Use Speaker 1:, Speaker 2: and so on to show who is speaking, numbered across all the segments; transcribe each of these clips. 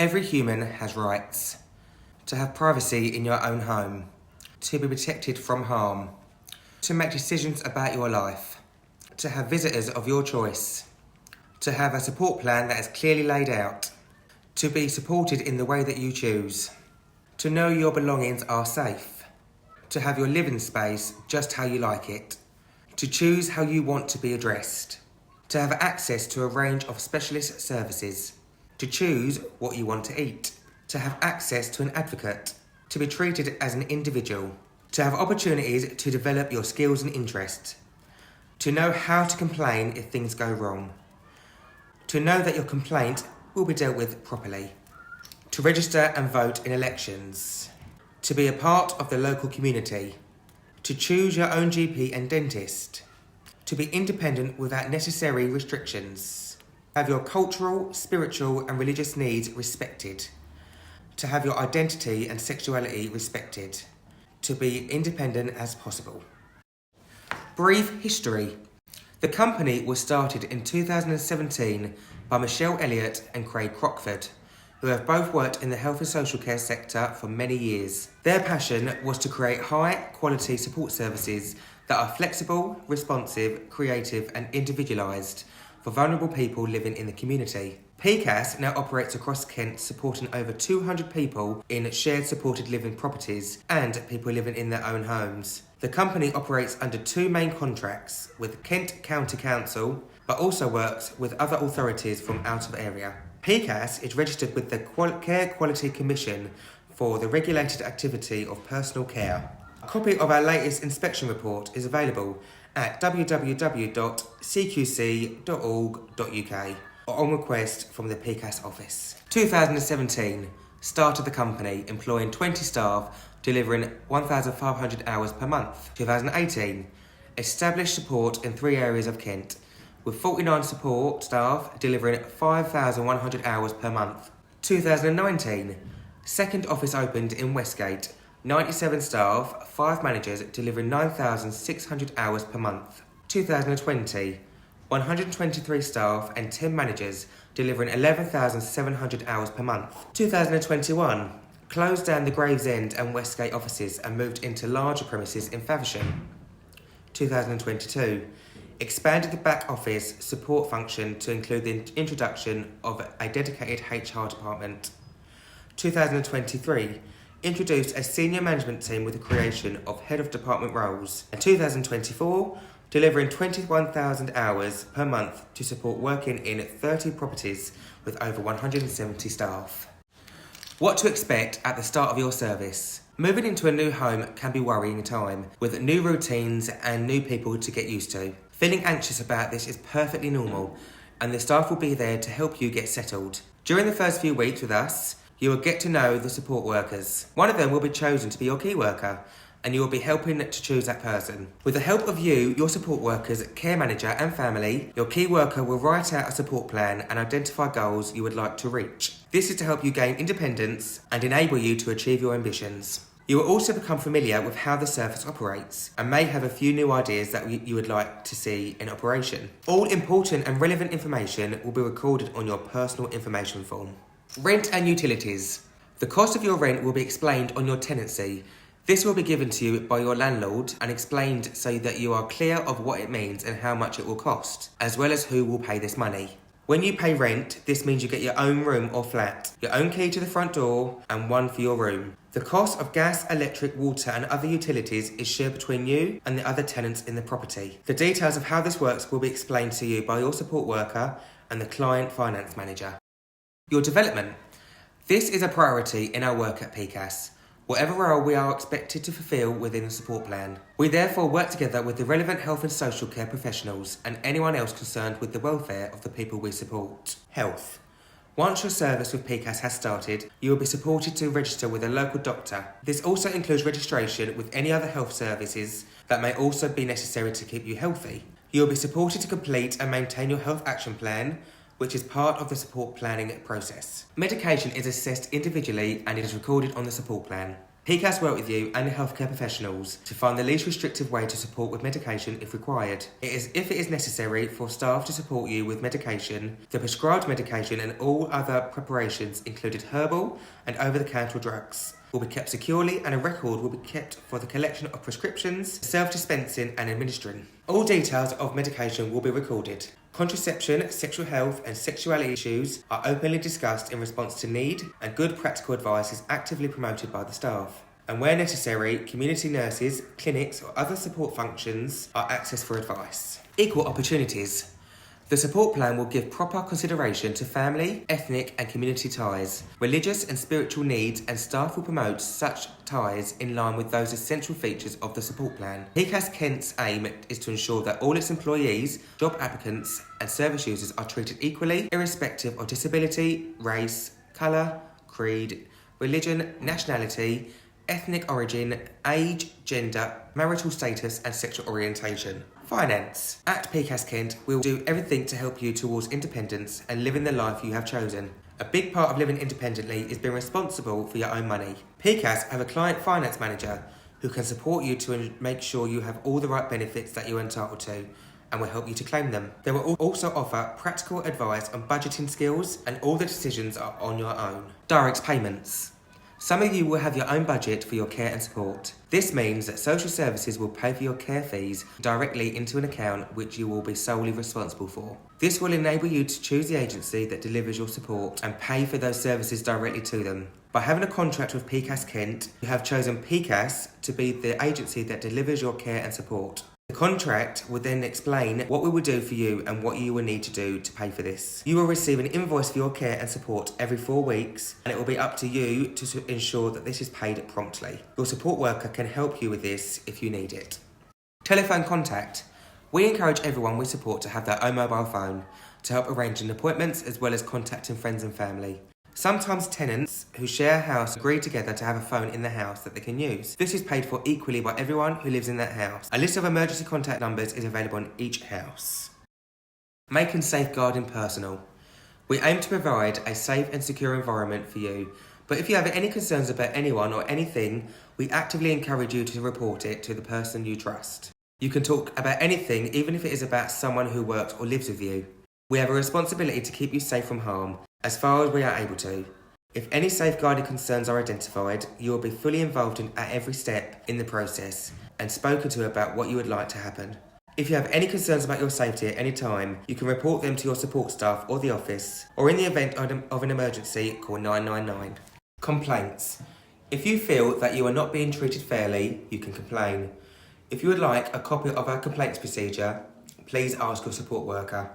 Speaker 1: Every human has rights. To have privacy in your own home. To be protected from harm. To make decisions about your life. To have visitors of your choice. To have a support plan that is clearly laid out. To be supported in the way that you choose. To know your belongings are safe. To have your living space just how you like it. To choose how you want to be addressed. To have access to a range of specialist services. To choose what you want to eat. To have access to an advocate. To be treated as an individual. To have opportunities to develop your skills and interests. To know how to complain if things go wrong. To know that your complaint will be dealt with properly. To register and vote in elections. To be a part of the local community. To choose your own GP and dentist. To be independent without necessary restrictions. Have your cultural, spiritual and religious needs respected. To have your identity and sexuality respected. To be independent as possible. Brief history. The company was started in 2017 by Michelle Elliott and Craig Crockford, who have both worked in the health and social care sector for many years. Their passion was to create high-quality support services that are flexible, responsive, creative and individualised for vulnerable people living in the community. PCAS now operates across Kent, supporting over 200 people in shared supported living properties and people living in their own homes. The company operates under two main contracts with Kent County Council, but also works with other authorities from out of area. PCAS is registered with the Care Quality Commission for the regulated activity of personal care. A copy of our latest inspection report is available at www.cqc.org.uk or on request from the PCAS office. 2017, started the company employing 20 staff, delivering 1,500 hours per month. 2018, established support in 3 areas of Kent, with 49 support staff delivering 5,100 hours per month. 2019, second office opened in Westgate, 97 staff, 5 managers delivering 9,600 hours per month. 2020, 123 staff and 10 managers delivering 11,700 hours per month. 2021, closed down the Gravesend and Westgate offices and moved into larger premises in Faversham. 2022, expanded the back office support function to include the introduction of a dedicated HR department. 2023, introduced a senior management team with the creation of head of department roles. And 2024, delivering 21,000 hours per month to support working in 30 properties with over 170 staff. What to expect at the start of your service. Moving into a new home can be worrying time, with new routines and new people to get used to. Feeling anxious about this is perfectly normal, and the staff will be there to help you get settled. During the first few weeks with us, you will get to know the support workers. One of them will be chosen to be your key worker, and you will be helping to choose that person. With the help of you, your support workers, care manager and family, your key worker will write out a support plan and identify goals you would like to reach. This is to help you gain independence and enable you to achieve your ambitions. You will also become familiar with how the service operates and may have a few new ideas that you would like to see in operation. All important and relevant information will be recorded on your personal information form. Rent and utilities. The cost of your rent will be explained on your tenancy. This will be given to you by your landlord and explained so that you are clear of what it means and how much it will cost, as well as who will pay this money. When you pay rent, this means you get your own room or flat, your own key to the front door and one for your room. The cost of gas, electric, water and other utilities is shared between you and the other tenants in the property. The details of how this works will be explained to you by your support worker and the client finance manager. Your development. This is a priority in our work at PCAS. Whatever role we are expected to fulfil within the support plan. We therefore work together with the relevant health and social care professionals and anyone else concerned with the welfare of the people we support. Health. Once your service with PCAS has started, you will be supported to register with a local doctor. This also includes registration with any other health services that may also be necessary to keep you healthy. You will be supported to complete and maintain your health action plan, which is part of the support planning process. Medication is assessed individually and it is recorded on the support plan. PCAS work with you and healthcare professionals to find the least restrictive way to support with medication if required. If it is necessary for staff to support you with medication, the prescribed medication and all other preparations, included herbal and over-the-counter drugs, will be kept securely, and a record will be kept for the collection of prescriptions, self-dispensing and administering. All details of medication will be recorded. Contraception, sexual health and sexuality issues are openly discussed in response to need, and good practical advice is actively promoted by the staff. And where necessary, community nurses, clinics or other support functions are accessed for advice. Equal opportunities. The support plan will give proper consideration to family, ethnic and community ties, religious and spiritual needs, and staff will promote such ties in line with those essential features of the support plan. PCAS Kent's aim is to ensure that all its employees, job applicants and service users are treated equally, irrespective of disability, race, colour, creed, religion, nationality, ethnic origin, age, gender, marital status and sexual orientation. Finance. At PCAS Kent, we'll do everything to help you towards independence and living the life you have chosen. A big part of living independently is being responsible for your own money. PCAS have a client finance manager who can support you to make sure you have all the right benefits that you're entitled to, and will help you to claim them. They will also offer practical advice on budgeting skills, and all the decisions are on your own. Direct payments. Some of you will have your own budget for your care and support. This means that social services will pay for your care fees directly into an account which you will be solely responsible for. This will enable you to choose the agency that delivers your support and pay for those services directly to them. By having a contract with PCAS Kent, you have chosen PCAS to be the agency that delivers your care and support. The contract will then explain what we will do for you and what you will need to do to pay for this. You will receive an invoice for your care and support every 4 weeks, and it will be up to you to ensure that this is paid promptly. Your support worker can help you with this if you need it. Telephone contact. We encourage everyone we support to have their own mobile phone to help arranging appointments as well as contacting friends and family. Sometimes tenants who share a house agree together to have a phone in the house that they can use. This is paid for equally by everyone who lives in that house. A list of emergency contact numbers is available in each house. Making safeguarding personal. We aim to provide a safe and secure environment for you, but if you have any concerns about anyone or anything, we actively encourage you to report it to the person you trust. You can talk about anything, even if it is about someone who works or lives with you. We have a responsibility to keep you safe from harm, as far as we are able to. If any safeguarding concerns are identified, you will be fully involved at every step in the process and spoken to about what you would like to happen. If you have any concerns about your safety at any time, you can report them to your support staff or the office, or in the event of an emergency, call 999. Complaints. If you feel that you are not being treated fairly, you can complain. If you would like a copy of our complaints procedure, please ask your support worker.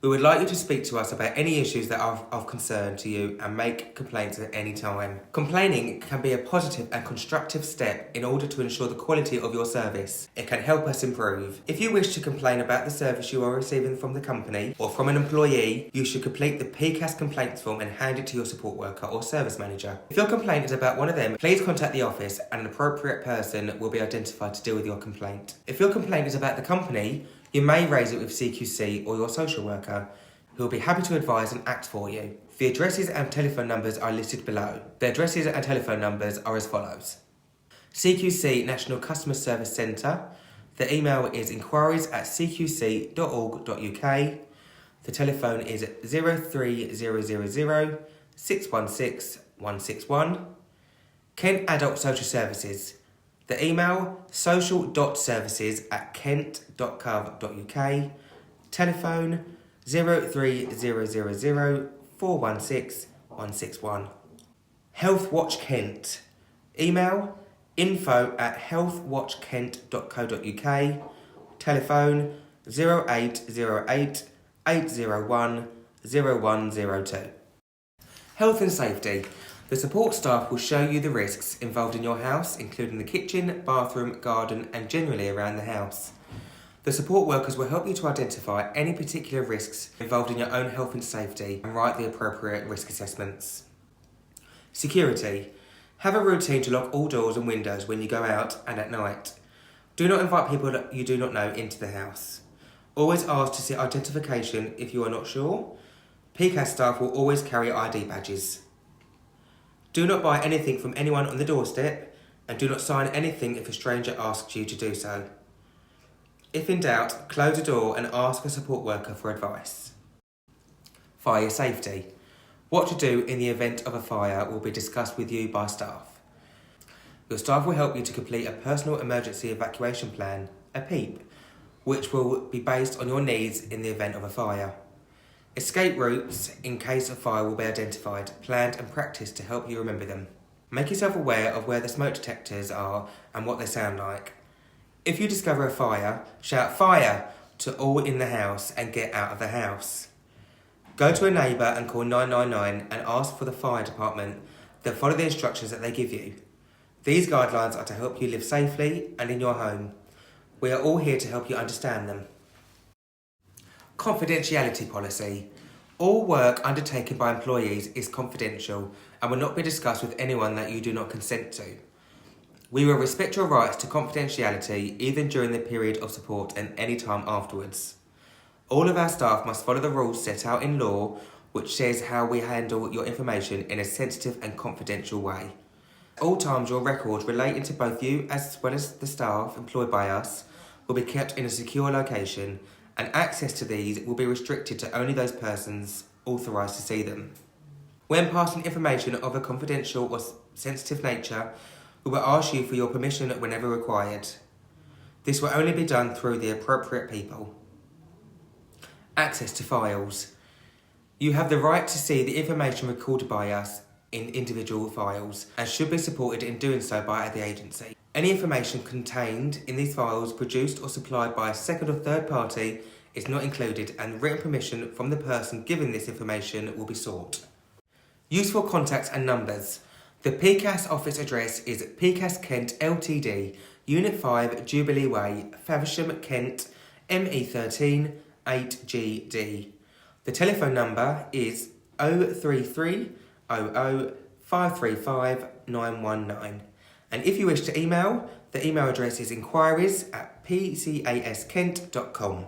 Speaker 1: We would like you to speak to us about any issues that are of concern to you and make complaints at any time. Complaining can be a positive and constructive step in order to ensure the quality of your service. It can help us improve. If you wish to complain about the service you are receiving from the company or from an employee, you should complete the PCAS complaints form and hand it to your support worker or service manager. If your complaint is about one of them, please contact the office and an appropriate person will be identified to deal with your complaint. If your complaint is about the company, you may raise it with CQC or your social worker, who will be happy to advise and act for you. The addresses and telephone numbers are listed below. The addresses and telephone numbers are as follows. CQC National Customer Service Centre. The email is inquiries@cqc.org.uk. The telephone is 03000 616 161. Kent Adult Social Services. The email social.services@kent.gov.uk. Telephone 03000 416 161. Health Watch Kent. Email info@healthwatchkent.co.uk. Telephone 0808 801 0102. Health and safety. The support staff will show you the risks involved in your house, including the kitchen, bathroom, garden, and generally around the house. The support workers will help you to identify any particular risks involved in your own health and safety and write the appropriate risk assessments. Security. Have a routine to lock all doors and windows when you go out and at night. Do not invite people that you do not know into the house. Always ask to see identification if you are not sure. PCAS staff will always carry ID badges. Do not buy anything from anyone on the doorstep. and do not sign anything if a stranger asks you to do so. If in doubt, close the door and ask a support worker for advice. Fire safety. What to do in the event of a fire will be discussed with you by staff. Your staff will help you to complete a personal emergency evacuation plan, a PEEP, which will be based on your needs in the event of a fire. Escape routes in case of fire will be identified, planned and practiced to help you remember them. Make yourself aware of where the smoke detectors are and what they sound like. If you discover a fire, shout "fire" to all in the house and get out of the house. Go to a neighbour and call 999 and ask for the fire department, then follow the instructions that they give you. These guidelines are to help you live safely and in your home. We are all here to help you understand them. Confidentiality policy. All work undertaken by employees is confidential and will not be discussed with anyone that you do not consent to. We will respect your rights to confidentiality even during the period of support and any time afterwards. All of our staff must follow the rules set out in law, which says how we handle your information in a sensitive and confidential way. At all times, your records relating to both you as well as the staff employed by us will be kept in a secure location, and access to these will be restricted to only those persons authorised to see them. When passing information of a confidential or sensitive nature, we will ask you for your permission whenever required. This will only be done through the appropriate people. Access to files. You have the right to see the information recorded by us in individual files and should be supported in doing so by the agency. Any information contained in these files produced or supplied by a second or third party is not included, and written permission from the person giving this information will be sought. Useful contacts and numbers. The PCAS office address is PCAS Kent Ltd, Unit 5, Jubilee Way, Faversham, Kent, ME13 8GD. The telephone number is 033 00 535 919. And if you wish to email, the email address is inquiries@pcaskent.com.